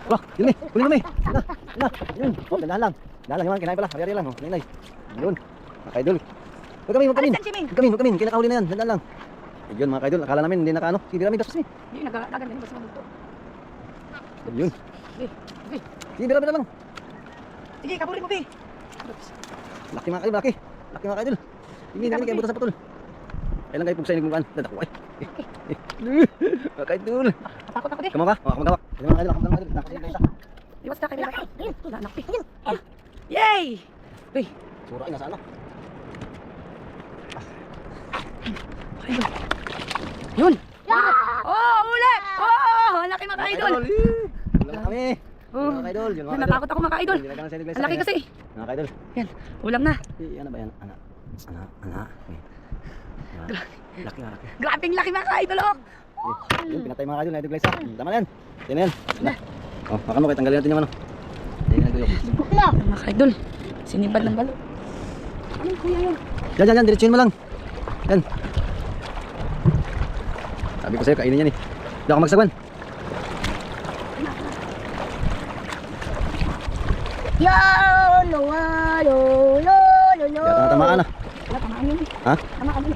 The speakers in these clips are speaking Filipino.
Wala, yun eh, kunin kami. Yun. Oh, dandahan lang. Dandahan lang, yung kinain pala. Ari-ari lang, oh, kinain. Yun, mga kaidol. Huwag kami. Kinakahuli na yan, dandahan lang. Yun mga kaidol, akala namin hindi nakaano. Sige, dami dapat sini. Hindi, nagkakagan din basta magluto. Yun. Sige, bira lang. Sige, kapurin mo, Pi. Laki mga kaidol, laki. Laki mga kaidol. Hindi kayo butas sa putol. Kailan kayo pugsa yung bukaan? Dadako ay. Mga kaidol. Takot ako, di. Kama ba? Ako magawa. Mga kaidol, ako magawa. Nakasinig kayo isa. Iwas ka kayo. Wala, anak, Pi. Yay! Pi. Sura ay nasa ano? Yun! Oh, uli! Oh, laki mga idol! Ulam kami! Mga kaidol, yun mga kaidol. Natakot ako mga idol. Ang laki kasi. Mga kaidol. Yan, ulam na. Ano ba yan? Anak. Laki na, laki. Grabing laki mga idol, oh! Yun, pinatay mga kaidol. Naidol glaisa. Tama na yan. Yan na yan. Oh, makano kayo. Tanggalin natin yung ano. Yan na gulok. Mga idol, sinibad ng balo. Ano kuya yun? Yan. Diretsuhin mo lang. Yan. Sabi ko sa'yo, kainin yan eh. Hindi ako magsagwan. Yo, no, no. Yan, tamaan na. Wala, tamaan yun. Ha? Tamaan yun.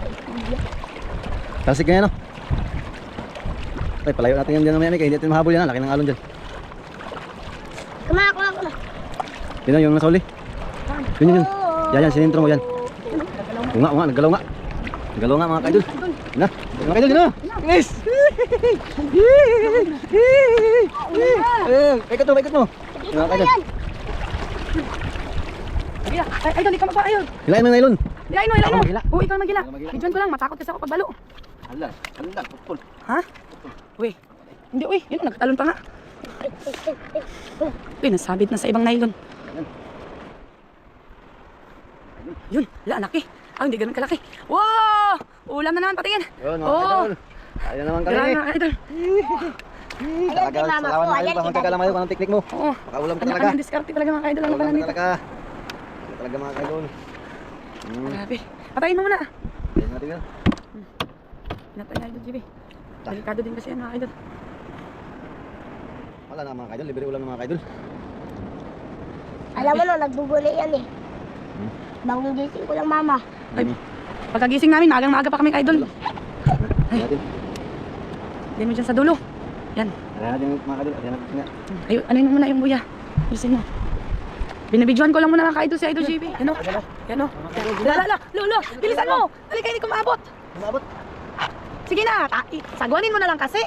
Tasik ka yan, no? Ay, palayo natin yan dyan mamaya, hindi natin mahabol yan. Laki ng alon dyan. Kuma. Yun na, yung nasa uli. Yun. Yan, sinintro mo yan. Unga, naggalaw nga. Naggalaw nga mga kaidol. Yun na, mga kaidol, yun na. Yes! Paikot mo. Mga kaidol. Ay, idol, ikaw magpa-ayun. Hilain mo yung nailon. Hilain mo. Ako magila. Oo, ikaw magila. Ako magila. Bidyoan ko lang, matakot kasi ako pagbalo. Halan, putol. Ha? Uy, hindi uy, yun, nagtalon pa nga. Uy, nasabit na sa ibang nylon. Yun, laki. Ah, hindi ganun kalaki. Wow! Ulam na naman, patingin. Yun, mga kaidol. Ayun naman kami. Grabe mga idol. Talaga, salawan na kayo. Magkakalamay ko ng teknik mo. Oo. Makaulam ka talaga. Kanya-kanyang diskarte talaga mga idol. Ano pala Makaulam nito? ka talaga. Talaga mga kaidol. Grabe. Patayin mo muna. Ayun natin yun. Pinatay na idol, GB. Delikado din kasi yan mga idol. Wala na mga kaidol. Libre ulam ng mga kaidol. Alam mo no, nagbubuli yan eh. Bangun gising ko lang mama. Ay, pagkagising namin, maagang-maaga pa kaming idol. Ayun natin. Diyan mo dyan sa dulo. Yan. Ayun natin mga kaidol. Ayun natin nga. Ay, ano yun muna yung buya? Bilisin mo. Binabidyoan ko lang muna mga ka-idol si Idol JB. Yan o. Yan o. Lolo, bilisan mo. Dali kayo, hindi ko maabot. Umabot. Sige na, sagwanin mo na lang kasi.